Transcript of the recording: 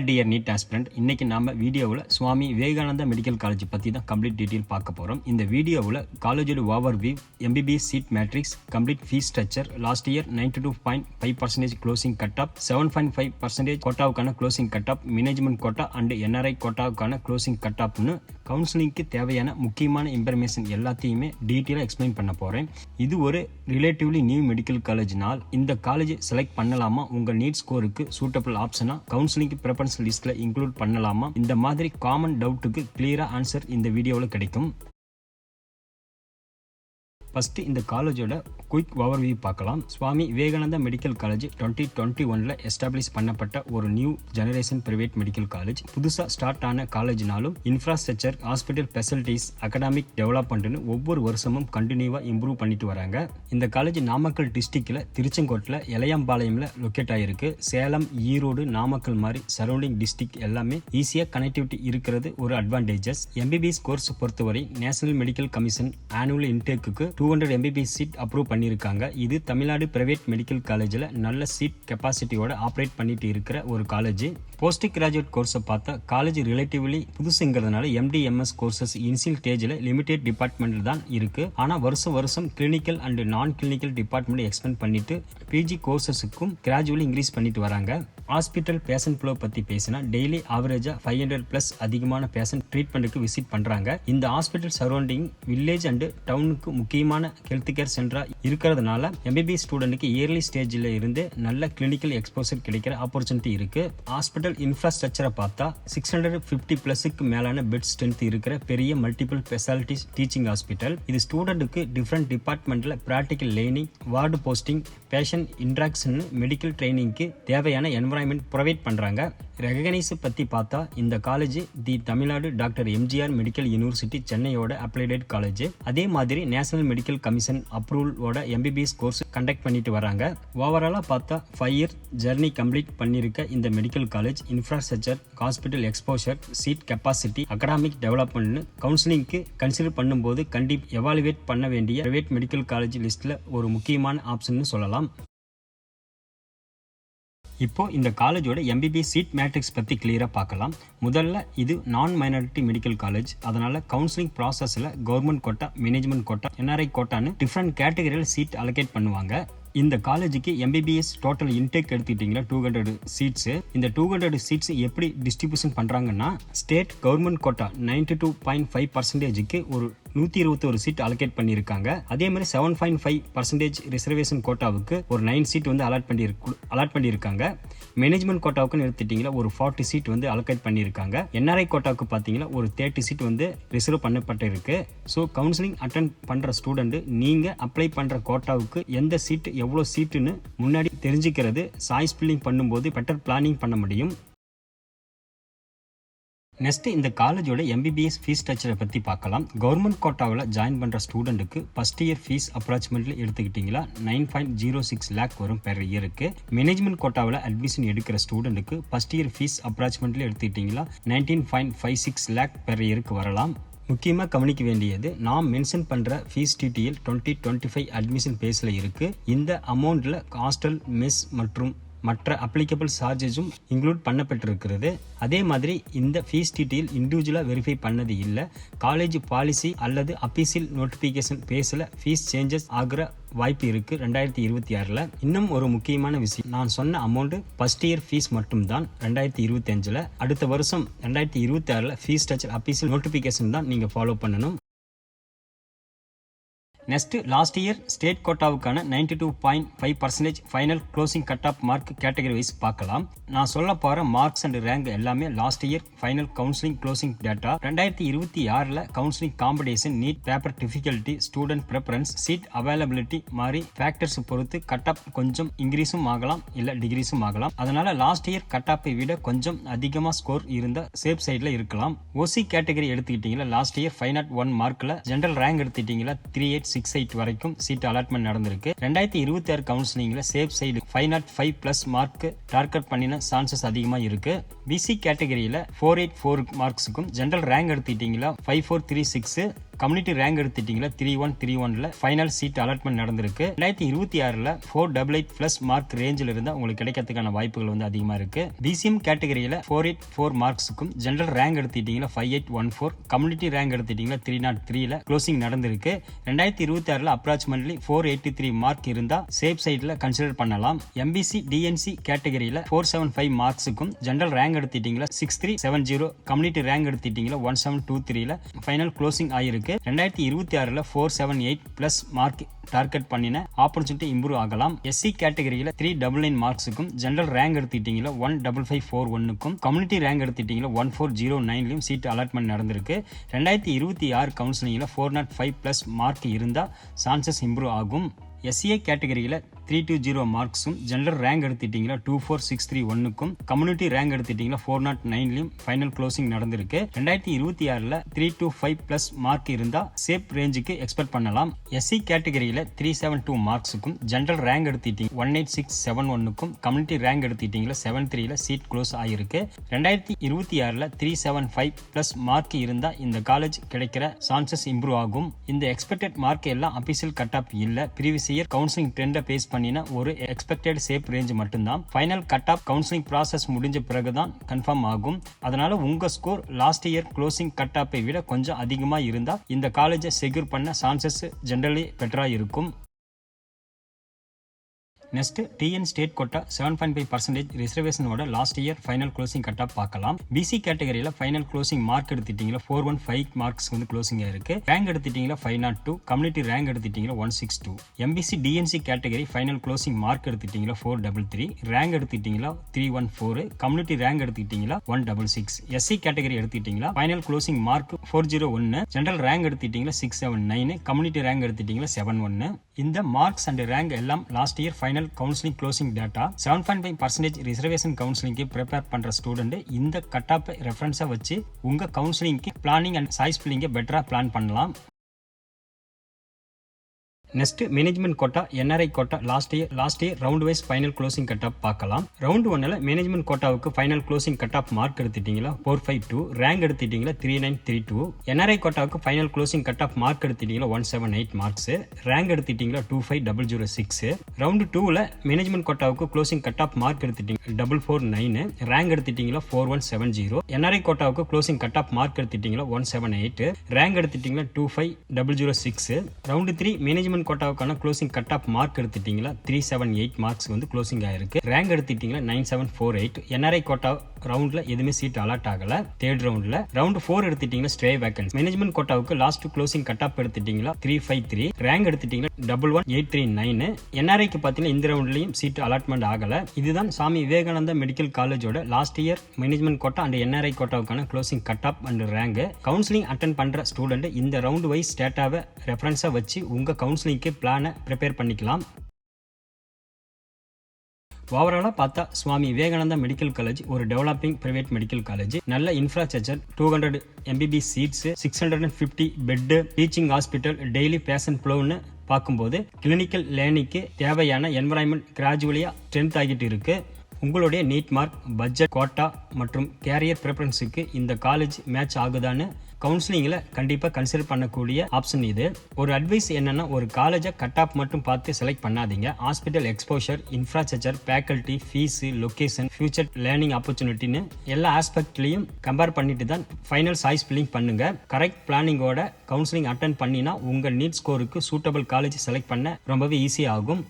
Dear NEET aspirant. இன்னைக்கு நாம வீடியோவில் சுவாமி விவேகானந்தா மெடிக்கல் காலேஜ் பற்றி தான் கம்ப்ளீட் டீட்டெயில் பார்க்க போகிறோம். இந்த வீடியோவில் காலேஜோட overview, MBBS seat matrix, complete fees structure, last year 92.5% closing cut off, 7.5% கோட்டாவுக்கான closing cut off, management quota and NRI கோட்டாவுக்கான க்ளோசிங் கட் ஆஃப்னு கவுன்சிலிங்க்கு தேவையான முக்கியமான இன்ஃபர்மேஷன் எல்லாத்தையுமே டீட்டெயிலாக எக்ஸ்பிளைன் பண்ண போகிறேன். இது ஒரு ரிலேட்டிவ்லி நியூ மெடிக்கல் காலேஜ்னால் இந்த காலேஜ் செலக்ட் பண்ணலாமா, உங்கள் நீட் ஸ்கோருக்கு சூட்டபிள் ஆப்ஷனா, கவுன்சிலிங் ப்ரிஃபரன்ஸ் லிஸ்ட்ல இன்க்ளூட் பண்ணலாமா, இந்த மாதிரி காமன் டவுட்டுக்கு கிளியரா ஆன்சர் இந்த வீடியோவில் கிடைக்கும். ஃபர்ஸ்ட் இந்த காலேஜோட குயிக் ஓவர்வியூ பார்க்கலாம். சுவாமி விவேகானந்தா மெடிக்கல் காலேஜ் 2021 எஸ்டாப்ளிஷ் பண்ணப்பட்ட ஒரு new generation private medical college. புதுசாக ஸ்டார்ட் ஆன காலேஜ்னாலும் இன்ஃப்ராஸ்ட்ரக்சர், ஹாஸ்பிட்டல் ஃபெசிலிட்டிஸ், அகடாமிக் டெவலப்மெண்ட்னு ஒவ்வொரு வருஷமும் கண்டினியூவா இம்ப்ரூவ் பண்ணிட்டு வராங்க. இந்த காலேஜ் நாமக்கல் டிஸ்ட்ரிக்ட்ல திருச்செங்கோட்டில் இளையம்பாளையம்ல லொக்கேட் ஆயிருக்கு. சேலம், ஈரோடு, நாமக்கல் மாதிரி சரௌண்டிங் டிஸ்ட்ரிக்ட் எல்லாமே ஈஸியாக கனெக்டிவிட்டி இருக்கிறது ஒரு அட்வான்டேஜஸ். எம்பிபிஎஸ் கோர்ஸ் பொறுத்தவரை நேஷனல் மெடிக்கல் கமிஷன் ஆனுவல் இன்டேக்கு 200 MBBS சீட் அப்ரூவ் பண்ணியிருக்காங்க. இது தமிழ்நாடு பிரைவேட் மெடிக்கல் காலேஜில் நல்ல சீட் கெப்பாசிட்டியோட ஆப்ரேட் பண்ணிட்டு இருக்கிற ஒரு காலேஜ். போஸ்ட் கிராஜுவேட் கோர்ஸை பார்த்தா காலேஜ் ரிலேட்டிவ்லி புதுசுங்கிறதுனால MD/MS கோர்சஸ் இனிஷியல் ஸ்டேஜில் லிமிடெட் டிபார்ட்மெண்ட் தான் இருக்கு. ஆனால் வருஷம் clinical and non clinical department expand பண்ணிட்டு பிஜி கோர்சஸுக்கும் கிராஜுவலி இன்க்ரீஸ் பண்ணிட்டு வராங்க. ஹாஸ்பிட்டல் பேஷண்ட் ஃப்ளோ பற்றி பேசினா டெய்லி ஆவரேஜா 500+ அதிகமான பேஷண்ட் ட்ரீட்மெண்ட்டுக்கு விசிட் பண்றாங்க. இந்த ஹாஸ்பிட்டல் சரௌண்டிங் வில்லேஜ் அண்ட் டவுனுக்கு முக்கியமான ஹெல்த் கேர் சென்டரா இருக்கிறதுனால MBBS ஸ்டூடெண்ட்டுக்கு இயர்லி ஸ்டேஜில் இருந்து நல்ல கிளினிக்கல் எக்ஸ்போசர் கிடைக்கிற ஆப்பர்ச்சுனிட்டி இருக்கு. ஹாஸ்பிட்டல் இன்ஃப்ராஸ்ட்ரக்சரை பார்த்தா 650+ மேலான பெட் ஸ்ட்ரென்த் இருக்கிற பெரிய மல்டிபிள் ஸ்பெஷாலிட்டிஸ் டீச்சிங் ஹாஸ்பிட்டல். இது ஸ்டூடெண்ட்டுக்கு டிஃப்ரெண்ட் டிபார்ட்மெண்ட்ல practical learning, ward posting, patient interaction, medical ட்ரைனிங்க்கு தேவையான என்வரான்மெண்ட் ப்ரொவைட் பண்றாங்க. ரெகனைஸ் பத்தி பார்த்தா இந்த college the Tamil Nadu doctor MGR medical university சென்னையோட அப்ளைடட் காலேஜ். அதே மாதிரி நேஷனல் மெடிக்கல் கமிஷன் அப்ரூவலோட MBBS கோர்ஸ் கண்டக்ட் பண்ணிட்டு வராங்க. ஓவராலா பார்த்தா 5 இயர் ஜர்னி கம்ப்ளீட் பண்ணிருக்க இந்த medical college infrastructure, hospital exposure, seat capacity, academic development கவுன்சிலிங்க்கு கன்சிடர் பண்ணும்போது கண்டிப்பாக எவாலுவேட் பண்ண வேண்டிய பிரைவேட் மெடிக்கல் காலேஜ் லிஸ்ட்ல ஒரு முக்கியமான ஆப்ஷன் சொல்லலாம். இப்போ இந்த காலேஜோட MBBS சீட் மேட்ரிக்ஸ் பற்றி கிளியராக பார்க்கலாம். முதல்ல இது நான் மைனாரிட்டி மெடிக்கல் காலேஜ். அதனால கவுன்சிலிங் ப்ராசஸில் government quota, management quota, NRI கோட்டான்னு டிஃப்ரெண்ட் கேட்டகரியில் சீட் அலோகேட் பண்ணுவாங்க. இந்த காலேஜுக்கு MBBS டோட்டல் இன்டேக் எடுத்துக்கிட்டீங்கன்னா 200 சீட்ஸ். இந்த 200 சீட்ஸ் எப்படி டிஸ்ட்ரிபியூஷன் பண்றாங்கன்னா, ஸ்டேட் கவர்மெண்ட் கோட்டா 92.5%க்கு ஒரு 121 சீட் அலோகேட் பண்ணியிருக்காங்க. அதே மாதிரி 7.5% ரிசர்வேஷன் கோட்டாவுக்கு ஒரு 9 சீட் வந்து அலாட் பண்ணியிருக்காங்க. மேனேஜ்மெண்ட் கோட்டாவுக்கு எடுத்துட்டீங்கன்னா ஒரு 40 சீட் வந்து அலோகேட் பண்ணியிருக்காங்க. NRI கோட்டாவுக்கு பார்த்தீங்கன்னா ஒரு 30 சீட் வந்து ரிசர்வ் பண்ணப்பட்டிருக்கு. ஸோ கவுன்சிலிங் அட்டன் பண்ற ஸ்டூடெண்ட் நீங்க அப்ளை பண்ற கோட்டாவுக்கு எந்த சீட் எவ்வளோ சீட்டுன்னு முன்னாடி தெரிஞ்சுக்கிறது சாய்ஸ் ஃபில்லிங் பண்ணும்போது பெட்டர் பிளானிங் பண்ண முடியும். நெக்ஸ்ட் இந்த காலேஜோட MBBS ஃபீஸ் ஸ்ட்ரக்சரை பற்றி பார்க்கலாம். கவர்மெண்ட் கோட்டாவில் ஜாயின் பண்ணுற ஸ்டூடெண்ட்டுக்கு ஃபர்ஸ்ட் இயர் ஃபீஸ் அப்ராக்சிமேட்லி எடுத்துக்கிட்டிங்களா 9.06 lakh வரும் பெர் இயருக்கு. மேனேஜ்மெண்ட் கோட்டாவில் அட்மிஷன் எடுக்கிற ஸ்டூடெண்ட்டுக்கு ஃபர்ஸ்ட் இயர் ஃபீஸ் அப்ராக்சிமேட்லி எடுத்துக்கிட்டிங்களா 19.56 lakh பெர் இயருக்கு வரலாம். முக்கியமாக கவனிக்க வேண்டியது, நாம் மென்ஷன் பண்ணுற ஃபீஸ் டீட்டெயில் 2025 அட்மிஷன் பேஸில் இருக்குது. இந்த அமௌண்ட்டில் ஹாஸ்டல், மெஸ் மற்றும் மற்ற அப்ளிகபிள் சார்ஜஸும் இன்க்ளூட் பண்ணப்பட்டிருக்கிறது. அதே மாதிரி இந்த ஃபீஸ் டீட்டெயில் இண்டிவிஜுவலாக வெரிஃபை பண்ணது இல்லை. காலேஜ் பாலிசி அல்லது அபிஷியல் நோட்டிஃபிகேஷன் பேஸில் ஃபீஸ் சேஞ்சஸ் ஆகிற வாய்ப்பு இருக்கு 2026. இன்னும் ஒரு முக்கியமான விஷயம், நான் சொன்ன அமௌண்ட் ஃபர்ஸ்ட் இயர் ஃபீஸ் மட்டும்தான் 2025. அடுத்த வருஷம் 2026 ஃபீஸ் ஸ்ட்ரக்சர் அபிஷியல் நோட்டிஃபிகேஷன் தான் நீங்கள் ஃபாலோ பண்ணணும். நெக்ஸ்ட் லாஸ்ட் இயர் ஸ்டேட் கோட்டாவுக்கான 92.5% final closing cut off mark category wise பார்க்கலாம். நான் சொல்ல போற மார்க்ஸ் அண்ட் ரேங்க் எல்லாமே last year final counselling closing data. 2026 counselling competition, NEET paper difficulty, student preference, seat availability மாதிரி ஃபேக்டர்ஸ் பொறுத்து cut off கொஞ்சம் இன்க்ரீஸும் ஆகலாம் இல்ல டிகிரீஸும் ஆகலாம். அதனால லாஸ்ட் இயர் கட் ஆஃபை விட கொஞ்சம் அதிகமா ஸ்கோர் இருந்தா சேஃப் சைட்ல இருக்கலாம். OC கேட்டகரி எடுத்துக்கிட்டீங்களா லாஸ்ட் இயர் 501 மார்க்ல ஜெனரல் ரேங்க் எடுத்துக்கிட்டீங்களா 3868 வரைக்கும் சீட் அலாட்மெண்ட் நடந்திருக்கு. 2026 கவுன்சிலிங்ல சேஃப் சைடு 505+ மார்க் டார்கெட் பண்ணின சான்சஸ் அதிகமா இருக்கு. BC கேட்டகரியில 484 மார்க்ஸுக்கும் ஜெனரல் ரேங்க் எடுத்துக்கிட்டீங்களா 5436, கம்யூனிட்டி ரேங்க் எடுத்துட்டீங்களா 3131ல ஃபைனல் சீட் அலாட்மெண்ட் நடந்திருக்கு. 2026ல 488 பிளஸ் மார்க் ரேஞ்சில் இருந்தா உங்களுக்கு கிடைக்கிறதுக்கான வாய்ப்புகள் வந்து அதிகமா இருக்கு. பிசிஎம் கேட்டகரியில 484 மார்க்ஸுக்கும் ஜெனரல் ரேங்க் எடுத்துட்டீங்களா 5814, கம்யூனிட்டி ரேங்க் எடுத்துட்டீங்களா 303ல க்ளோசிங் நடந்திருக்கு. 2026ல அப்ராக்சிமேட்லி 483 மார்க் இருந்தா சேஃப் சைட்ல கன்சிடர் பண்ணலாம். எம்பிசி டிஎன்சி கேட்டகரியில 475 மார்க்ஸுக்கும் ஜெனரல் ரேங்க் எடுத்துட்டீங்களா 6370, கம்யூனிட்டி ரேங்க் எடுத்துட்டீங்களா 1723ல ஃபைனல் க்ளோசிங் ஆயிருக்கு. 2026ல 478 பிளஸ் மார்க் டார்கெட் பண்ணின ஆப்பர்ச்சுனிட்டி இம்ப்ரூவ் ஆகலாம். எஸ்சி கேட்டகரியில 399 மார்க்ஸுக்கும் ஜெனரல் ரேங்க் எடுத்துட்டீங்களா 15541க்கும் கம்யூனிட்டி ரேங்க் எடுத்துட்டீங்களா 1409லையும் சீட் அலாட்மெண்ட் நடந்திருக்கு. 2026 கவுன்சிலிங்ல 405 பிளஸ் மார்க் இருந்தா சான்சஸ் இம்ப்ரூவ் ஆகும். எஸ்சிஏ கேட்டகரியில 320 மார்க்ஸும் ஜெனரல் ரேங்க் எடுத்துட்டீங்களா 24631க்கும் கம்யூனிட்டி ரேங்க் எடுத்துட்டீங்களா 409லையும் ஃபைனல் க்ளோசிங் நடந்திருக்கு. 2026ல 325 பிளஸ் மார்க் இருந்தா சேஃப் ரேஞ்சுக்கு எக்ஸ்பெக்ட் பண்ணலாம். எஸ்சி கேட்டகரியில 372 மார்க்ஸுக்கும் ஜெனரல் ரேங்க் எடுத்துட்டீங்க 18671க்கும் கம்யூனிட்டி ரேங்க் எடுத்துட்டீங்களா 73ல சீட் க்ளோஸ் ஆயிருக்கு. 2026ல 375 பிளஸ் மார்க் இருந்தா இந்த காலேஜ் கிடைக்கிற சான்சஸ் இம்ப்ரூவ் ஆகும். இந்த எக்ஸ்பெக்டட் மார்க் எல்லாம் அபிஷியல் கட் ஆஃப் இல்ல, ப்ரீவியஸ் இயர் கவுன்சிலிங் ட்ரெண்டை பேஸ் பண்ணின ஒரு எக்ஸ்பெக்டட் சேஃப் ரேஞ்ச் மட்டும்தான். Final cut off counselling process முடிஞ்ச பிறகுதான் கன்ஃபார்ம் ஆகும். அதனால உங்க score last year closing cut ஆஃபை விட கொஞ்சம் அதிகமா இருந்தா இந்த காலேஜை செக்யூர் பண்ண சான்சஸ் ஜெனரலி பெட்டரா இருக்கும். நெக்ஸ்ட் டிஎன் ஸ்டேட் கோட்டா 7.5% ரிசர்வேஷனோட last year final closing cut off பார்க்கலாம். பிசி கேட்டகரியில ஃபைனல் க்ளோசிங் மார்க் எடுத்துட்டீங்களா 415 மார்க்ஸ் வந்து க்ளோசிங் ஆயிருக்கு. ரேங்க் எடுத்துட்டீங்களா 502, கம்யூனிட்டி ரேங்க் எடுத்துட்டீங்களா 162. MBC DNC category final closing mark எடுத்துட்டீங்களா 433, ரேங்க் எடுத்துட்டீங்களா 314, கம்யூனிட்டி ரேங்க் எடுத்துட்டீங்களா 166. எஸ்சி கேட்டகரி எடுத்துட்டீங்களா final closing mark 401, general rank எடுத்துட்டீங்களா 679, கம்யூனிட்டி ரேங்க் எடுத்துட்டீங்களா 71. இந்த மார்க்ஸ் அண்ட் ரேங்க் எல்லாம் last year final counselling closing data. 7.5% reservation கவுன்சிலிங்க்கு ப்ரிப்பேர் பண்ற ஸ்டூடெண்ட் இந்த கட் ஆஃப் ரெஃபரன்ஸா வச்சு உங்க கவுன்சிலிங்க்கு பிளானிங் அண்ட் சாய்ஸ் ஃபில்லிங்கை பெட்டரா பிளான் பண்ணலாம். Next management quota NRI quota last year round wise final closing cut off பார்க்கலாம். ரவுண்ட் 1ல மேனேஜ்மெண்ட் கோட்டாவுக்கு final closing cut off mark எடுத்துட்டீங்களா 452, ரேங்க் எடுத்துட்டீங்களா 3932. என்ஆர்ஐ கோட்டாவுக்கு final closing cut off mark எடுத்துட்டீங்களா 178 மார்க்ஸ், ரேங்க் எடுத்துட்டீங்களா 25006. ரவுண்ட் 2ல மேனேஜ்மெண்ட் கோட்டாவுக்கு க்ளோசிங் கட் ஆஃப் மார்க் எடுத்துட்டீங்க 449, ரேங்க் எடுத்துட்டீங்களா 4170. என்ஆர்ஐ கோட்டாவுக்கு க்ளோசிங் கட் ஆஃப் மார்க் எடுத்துட்டீங்களா 178, ரேங்க் எடுத்துட்டீங்களா 25006. ரவுண்ட் 3 மேனேஜ்மெண்ட் கோட்டாவுக்கான க்ளோசிங் கட் ஆஃப் மார்க் எடுத்துட்டீங்களா 378 மார்க்ஸ் வந்து க்ளோசிங் ஆயிருக்கு. ரேங்க் எடுத்துட்டீங்களா 9748. என்ஆர்ஐ கோட்டா ரவுண்ட்ல எதுவுமே சீட் அலாட் ஆகல. தேர்ட் ரவுண்ட்ல ரவுண்ட் 4 எடுத்துட்டீங்களா ஸ்ட்ரே வேகன்சி. மேனேஜ்மெண்ட் கோட்டாவுக்கு லாஸ்ட் க்ளோசிங் கட் ஆஃப் எடுத்துட்டீங்களா 353, ரேங்க் எடுத்துட்டீங்களா 11839. என்ஆர்ஐக்கு பாத்தீங்கன்னா இந்த ரவுண்ட்லயும் சீட் அலாட்மெண்ட் ஆகல. இதுதான் சாமி விவேகானந்தா மெடிக்கல் காலேஜோட last year management quota and NRI கோட்டாவுக்கான closing cut off and rank. Counselling attend பண்ற ஸ்டூடெண்ட் இந்த ரவுண்ட் வைஸ் டேட்டாவை ரெஃபரன்ஸா வச்சு உங்க கவுன்சிலிங் பிளான ப்ரிப்பேர் பண்ணிக்கலாம். ஓவராலா பார்த்தா சுவாமி விவேகானந்தா மெடிக்கல் காலேஜ் ஒரு டெவலப்பிங் பிரைவேட் மெடிக்கல் காலேஜ். நல்ல infrastructure, 200 MBBS seats, 650 bed, teaching hospital, daily patient ஃப்ளோன்னு பார்க்கும்போது கிளினிக்கல் லேர்னிங்க்கு தேவையான என்வரான்மெண்ட் கிராஜுவலியா ஸ்ட்ரென்த் ஆகிட்டு இருக்கு. உங்களுடைய நீட் மார்க், பட்ஜெட், கோட்டா மற்றும் கேரியர் ப்ரிஃபரன்ஸுக்கு இந்த காலேஜ் மேட்ச் ஆகுதான்னு கவுன்சிலிங்ல கண்டிப்பா கன்சிடர் பண்ணக்கூடிய ஆப்ஷன் இது. ஒரு அட்வைஸ் என்னன்னா, ஒரு காலேஜை கட் ஆஃப் மட்டும் பார்த்து செலக்ட் பண்ணாதீங்க. Hospital exposure, infrastructure, faculty, fees, location, future learning ஆப்பர்ச்சுனிட்டின்னு எல்லா ஆஸ்பெக்ட்லையும் கம்பேர் பண்ணிட்டு தான் ஃபைனல் சாய்ஸ் ஃபில்லிங் பண்ணுங்க. கரெக்ட் பிளானிங்கோட கவுன்சிலிங் அட்டென்ட் பண்ணினா உங்க நீட் ஸ்கோருக்கு சூட்டபிள் காலேஜ் செலக்ட் பண்ண ரொம்பவே ஈஸி ஆகும்.